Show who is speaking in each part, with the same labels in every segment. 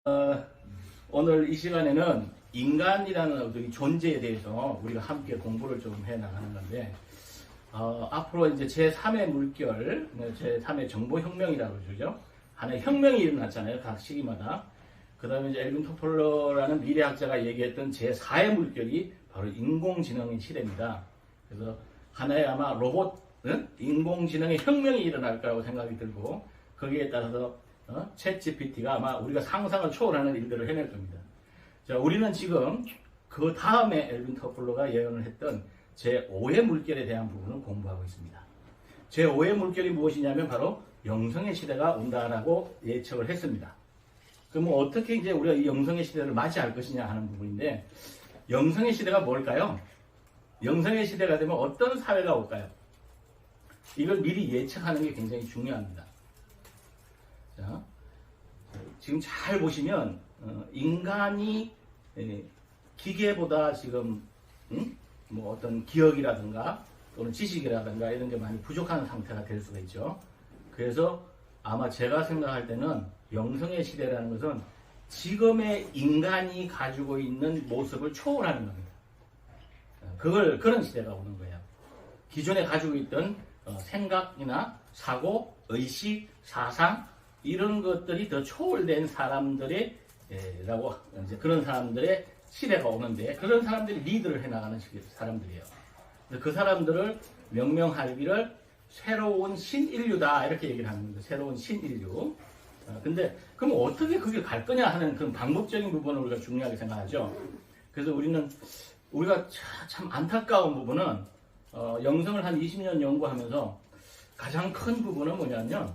Speaker 1: 어, 오늘 이 시간에는 인간이라는 어떤 존재에 대해서 우리가 함께 공부를 좀 해 나가는 건데, 앞으로 이제 제3의 물결, 제3의 정보혁명이라고 그러죠. 하나의 혁명이 일어났잖아요, 각 시기마다. 그 다음에 이제 엘빈 토플러라는 미래학자가 얘기했던 제4의 물결이 바로 인공지능의 시대입니다. 그래서 하나의 아마 로봇, 인공지능의 혁명이 일어날 거라고 생각이 들고, 거기에 따라서 챗 GPT가 아마 우리가 상상을 초월하는 일들을 해낼 겁니다. 자, 우리는 지금 그 다음에 엘빈 토플러가 예언을 했던 제5의 물결에 대한 부분을 공부하고 있습니다. 제5의 물결이 무엇이냐면 바로 영성의 시대가 온다라고 예측을 했습니다. 그럼 어떻게 이제 우리가 이 영성의 시대를 맞이할 것이냐 하는 부분인데, 영성의 시대가 뭘까요? 영성의 시대가 되면 어떤 사회가 올까요? 이걸 미리 예측하는 게 굉장히 중요합니다. 자, 지금 잘 보시면 인간이 기계보다 지금 뭐 어떤 기억이라든가 또는 지식이라든가 이런 게 많이 부족한 상태가 될 수가 있죠. 그래서 아마 제가 생각할 때는 영성의 시대라는 것은 지금의 인간이 가지고 있는 모습을 초월하는 겁니다. 그런 시대가 오는 거예요. 기존에 가지고 있던 생각이나 사고, 의식, 사상 이런 것들이 더 초월된 사람들의 라고 이제 그런 사람들의 시대가 오는데, 그런 사람들이 리드를 해나가는 사람들이에요. 그 사람들을 명명하기를 새로운 신인류다 이렇게 얘기를 합니다. 새로운 신인류. 근데 그럼 어떻게 그게 갈 거냐 하는 그런 방법적인 부분을 우리가 중요하게 생각하죠. 그래서 우리가 참 안타까운 부분은 영성을 한 20년 연구하면서 가장 큰 부분은 뭐냐면,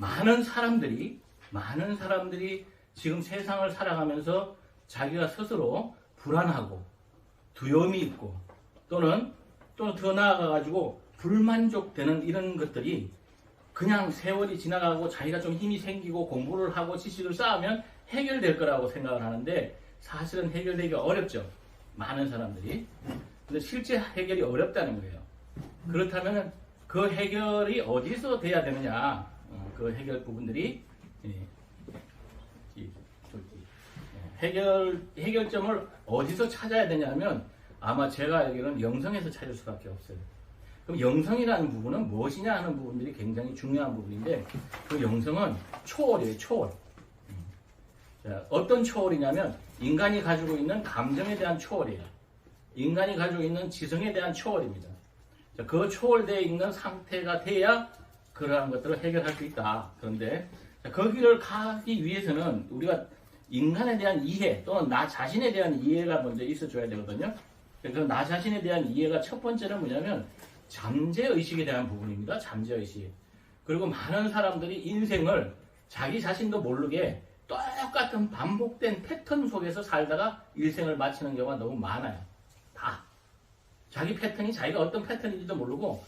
Speaker 1: 많은 사람들이 지금 세상을 살아가면서 자기가 스스로 불안하고 두려움이 있고 또는 더 나아가가지고 불만족되는 이런 것들이 그냥 세월이 지나가고 자기가 좀 힘이 생기고 공부를 하고 지식을 쌓으면 해결될 거라고 생각을 하는데, 사실은 해결되기 어렵죠. 많은 사람들이. 근데 실제 해결이 어렵다는 거예요. 그렇다면 그 해결이 어디서 돼야 되느냐? 그 해결 부분들이 해결점을 어디서 찾아야 되냐면, 아마 제가 알기로는 영성에서 찾을 수밖에 없어요. 그럼 영성이라는 부분은 무엇이냐 하는 부분들이 굉장히 중요한 부분인데, 그 영성은 초월이에요. 초월. 자, 어떤 초월이냐면 인간이 가지고 있는 감정에 대한 초월이에요. 인간이 가지고 있는 지성에 대한 초월입니다. 자, 그 초월되어 있는 상태가 돼야 그러한 것들을 해결할 수 있다. 그런데 거기를 가기 위해서는 우리가 인간에 대한 이해 또는 나 자신에 대한 이해가 먼저 있어줘야 되거든요. 그래서 나 자신에 대한 이해가 첫 번째는 뭐냐면 잠재의식에 대한 부분입니다. 잠재의식. 그리고 많은 사람들이 인생을 자기 자신도 모르게 똑같은 반복된 패턴 속에서 살다가 일생을 마치는 경우가 너무 많아요. 다. 자기 패턴이 자기가 어떤 패턴인지도 모르고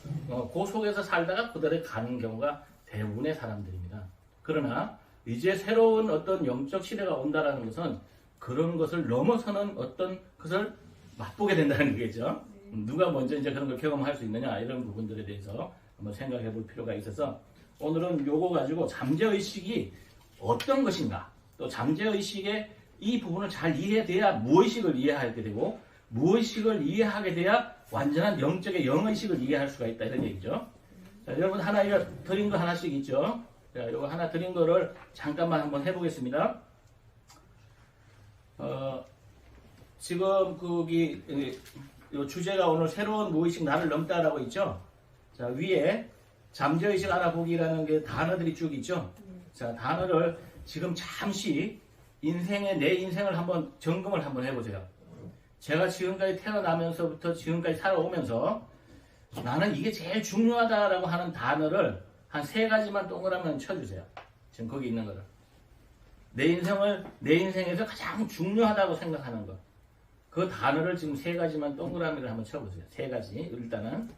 Speaker 1: 그 속에서 살다가 그대로 가는 경우가 대부분의 사람들입니다. 그러나 이제 새로운 어떤 영적 시대가 온다는 것은 그런 것을 넘어서는 어떤 것을 맛보게 된다는 거겠죠. 누가 먼저 이제 그런 걸 경험할 수 있느냐 이런 부분들에 대해서 한번 생각해 볼 필요가 있어서, 오늘은 요거 가지고 잠재의식이 어떤 것인가, 또 잠재의식의 이 부분을 잘 이해돼야 무의식을 이해하게 되고, 무의식을 이해하게 돼야 완전한 영적의 영의식을 이해할 수가 있다 이런 얘기죠. 자, 여러분 하나 이거 드린 거 하나씩 있죠. 자, 이거 하나 드린 거를 잠깐만 한번 해보겠습니다. 지금 거기 요 주제가 오늘 새로운 무의식 나를 넘다라고 있죠. 자, 위에 잠재의식 알아보기라는 게 단어들이 쭉 있죠. 자, 단어를 지금 잠시 내 인생을 한번 점검을 한번 해보세요. 제가 지금까지 태어나면서부터 지금까지 살아오면서 나는 이게 제일 중요하다라고 하는 단어를 한 3가지만 동그라미 쳐주세요. 지금 거기 있는 거를. 내 인생에서 가장 중요하다고 생각하는 것. 그 단어를 지금 3가지만 동그라미를 한번 쳐보세요. 3가지. 일단은.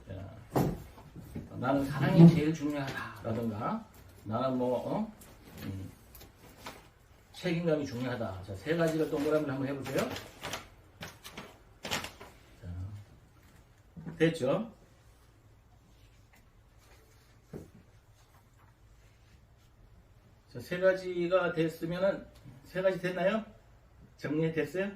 Speaker 1: 자, 나는 사랑이 제일 중요하다라든가, 나는 책임감이 중요하다. 자, 3가지를 동그라미를 한번 해보세요. 자, 됐죠? 자, 세 가지가 됐으면은 세 가지 됐나요? 정리됐어요?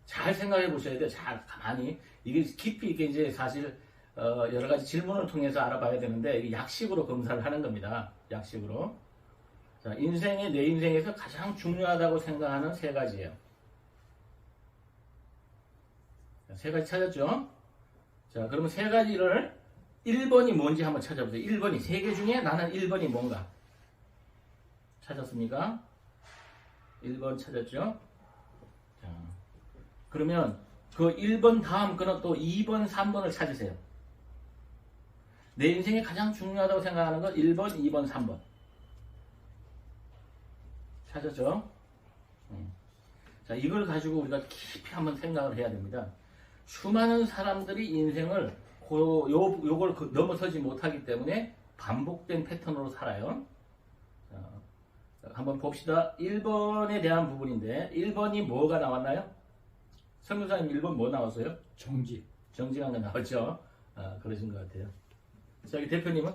Speaker 1: 잘 생각해 보셔야 돼요. 잘 가만히 이게 깊이 있게 이제 사실 여러 가지 질문을 통해서 알아봐야 되는데 이게 약식으로 검사를 하는 겁니다. 약식으로. 자, 내 인생에서 가장 중요하다고 생각하는 세 가지예요. 세 가지 찾았죠? 자, 그러면 세 가지를 1번이 뭔지 한번 찾아보세요. 1번이 세 개 중에 나는 1번이 뭔가 찾았습니까? 1번 찾았죠? 자, 그러면 그 1번 다음 거는 또 2번, 3번을 찾으세요. 내 인생에 가장 중요하다고 생각하는 건 1번, 2번, 3번. 찾았죠? 자, 이걸 가지고 우리가 깊이 한번 생각을 해야 됩니다. 수많은 사람들이 인생을 요걸 넘어서지 못하기 때문에 반복된 패턴으로 살아요. 자, 한번 봅시다. 1번에 대한 부분인데 1번이 뭐가 나왔나요? 선교사님 1번 뭐 나왔어요? 정직한 거 나왔죠? 그러신 것 같아요. 자, 여기 대표님은?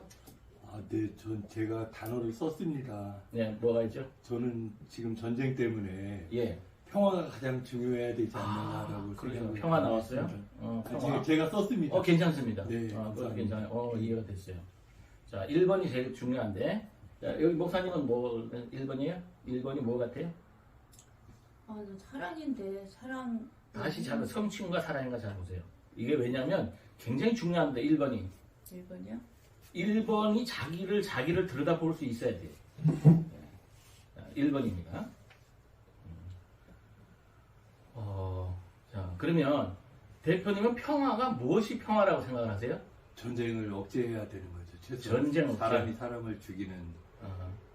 Speaker 2: 네, 제가 단어를 썼습니다.
Speaker 1: 네, 뭐가 있죠?
Speaker 2: 저는 지금 전쟁 때문에
Speaker 1: 예.
Speaker 2: 평화가 가장 중요해야 되지 않나라고
Speaker 1: 그러죠. 평화 나왔어요? 평화.
Speaker 2: 제가 썼습니다.
Speaker 1: 괜찮습니다.
Speaker 2: 네,
Speaker 1: 그것도 괜찮아요. 이해가 됐어요. 자, 1번이 제일 중요한데, 자, 여기 목사님은 뭐, 1번이에요? 1번이 뭐 같아요?
Speaker 3: 저 사랑인데, 사랑.
Speaker 1: 다시 잘, 성취인가 사랑인가 잘 보세요. 이게 왜냐면 굉장히 중요한데, 1번이.
Speaker 3: 1번이요?
Speaker 1: 1번이 자기를 들여다볼 수 있어야 돼요. 1번입니다. 자, 그러면 대표님은 평화가 무엇이 평화라고 생각을 하세요?
Speaker 2: 전쟁을 억제해야 되는 거죠. 최소
Speaker 1: 전쟁 억제.
Speaker 2: 사람이 사람을 죽이는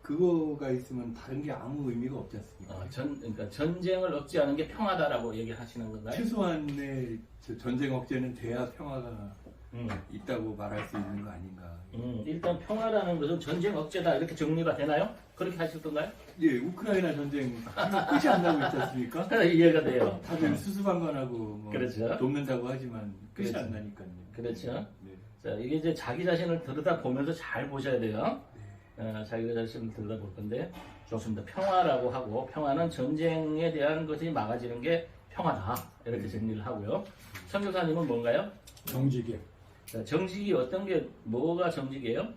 Speaker 2: 그거가 있으면 다른 게 아무 의미가 없지 않습니까?
Speaker 1: 그러니까 전쟁을 억제하는 게 평화다라고 얘기하시는 건가요?
Speaker 2: 최소한의 전쟁 억제는 돼야 평화가 있다고 말할 수 있는 거 아닌가?
Speaker 1: 일단 평화라는 것은 전쟁 억제다 이렇게 정리가 되나요? 그렇게 하실 건가요?
Speaker 2: 예, 우크라이나 전쟁 끝이 안 나고 있지 않습니까?
Speaker 1: 이해가 돼요.
Speaker 2: 다들 수수방관하고 뭐
Speaker 1: 그렇죠.
Speaker 2: 돕는다고 하지만 끝이
Speaker 1: 그렇죠.
Speaker 2: 안 나니까요.
Speaker 1: 그렇죠.
Speaker 2: 네.
Speaker 1: 자, 이게 이제 자기 자신을 들여다보면서 잘 보셔야 돼요. 자기 자신을 들여다볼 건데 좋습니다. 평화라고 하고 평화는 전쟁에 대한 것이 막아지는 게 평화다 이렇게 정리를 하고요. 선교사님은 뭔가요?
Speaker 4: 정직이요.
Speaker 1: 자, 정직이 어떤 게 뭐가 정직이에요?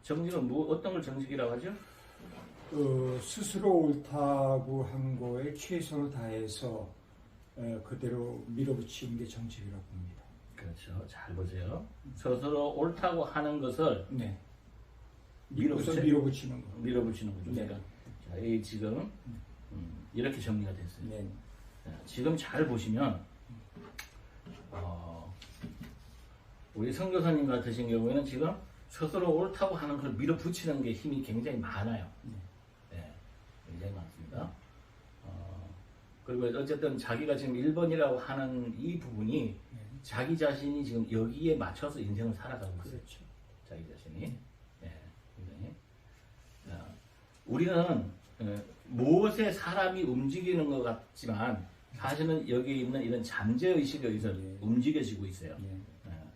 Speaker 1: 정직은 어떤 걸 정직이라고 하죠?
Speaker 4: 스스로 옳다고 한 거에 최선을 다해서 그대로 밀어붙이는 게 정직이라고 봅니다.
Speaker 1: 그렇죠. 잘 보세요. 스스로 옳다고 하는 것을
Speaker 4: 네.
Speaker 1: 밀어붙이는
Speaker 4: 밀어붙이는 거.
Speaker 1: 거죠.
Speaker 4: 네.
Speaker 1: 자, 이 지금 이렇게 정리가 됐어요.
Speaker 4: 네.
Speaker 1: 자, 지금 잘 보시면 우리 선교사님 같으신 경우에는 지금 스스로 옳다고 하는 걸 밀어붙이는 게 힘이 굉장히 많아요. 네, 굉장히 많습니다. 그리고 어쨌든 자기가 지금 1번이라고 하는 이 부분이 자기 자신이 지금 여기에 맞춰서 인생을 살아가고 있어요.
Speaker 4: 그렇죠.
Speaker 1: 자기 자신이. 굉장히. 우리는 무엇에 사람이 움직이는 것 같지만 사실은 여기 있는 이런 잠재의식에 의해서 움직여지고 있어요.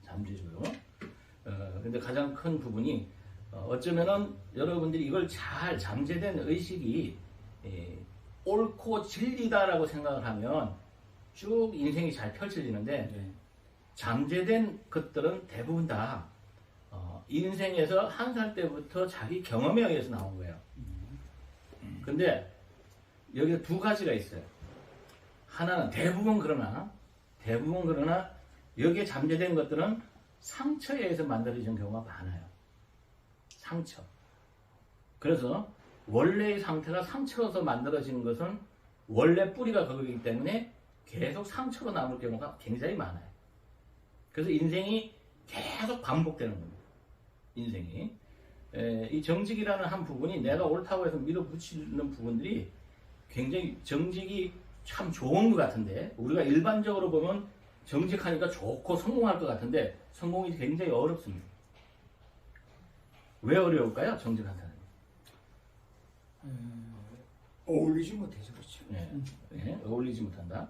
Speaker 1: 잠재적으로. 근데 가장 큰 부분이 어쩌면은 여러분들이 이걸 잘 잠재된 의식이 옳고 진리다라고 생각을 하면 쭉 인생이 잘 펼쳐지는데 잠재된 것들은 대부분 다 인생에서 한 살 때부터 자기 경험에 의해서 나온 거예요. 근데 여기 두 가지가 있어요. 하나는 대부분 그러나 여기에 잠재된 것들은 상처에 의해서 만들어진 경우가 많아요. 상처. 그래서 원래의 상태가 상처로서 만들어진 것은 원래 뿌리가 거기이기 때문에 계속 상처로 남을 경우가 굉장히 많아요. 그래서 인생이 계속 반복되는 겁니다. 인생이. 이 정직이라는 한 부분이 내가 옳다고 해서 밀어붙이는 부분들이 굉장히 정직이 참 좋은 것 같은데 우리가 일반적으로 보면 정직하니까 좋고 성공할 것 같은데 성공이 굉장히 어렵습니다. 왜 어려울까요? 정직한 사람이.
Speaker 4: 어울리지 못해서 그렇죠.
Speaker 1: 어울리지 못한다.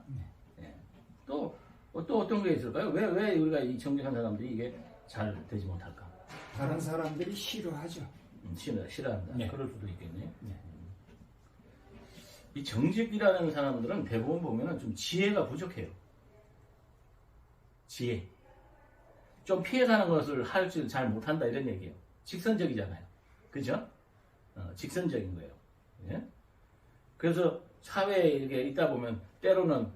Speaker 1: 또 어떤 게 있을까요? 왜 우리가 이 정직한 사람들이 이게 잘 되지 못할까?
Speaker 4: 다른 사람들이 싫어하죠.
Speaker 1: 싫어한다.
Speaker 4: 네.
Speaker 1: 그럴 수도 있겠네. 이 정직이라는 사람들은 대부분 보면은 좀 지혜가 부족해요. 지혜. 좀 피해가는 것을 할 줄 잘 못한다 이런 얘기예요. 직선적이잖아요. 그죠? 직선적인 거예요. 예? 그래서 사회에 이렇게 있다 보면 때로는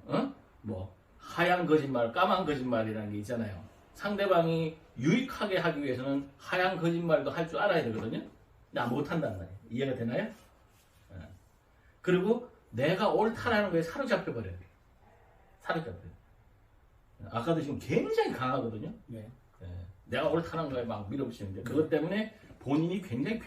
Speaker 1: 뭐 하얀 거짓말, 까만 거짓말이라는 게 있잖아요. 상대방이 유익하게 하기 위해서는 하얀 거짓말도 할 줄 알아야 되거든요. 나 못한단 말이에요. 이해가 되나요? 그리고 내가 옳다라는 거에 사로잡혀 버려요. 사로잡혀요. 아까도 지금 굉장히 강하거든요.
Speaker 4: 네.
Speaker 1: 내가 옳다는 거에 막 밀어붙이는데 그것 때문에 본인이 굉장히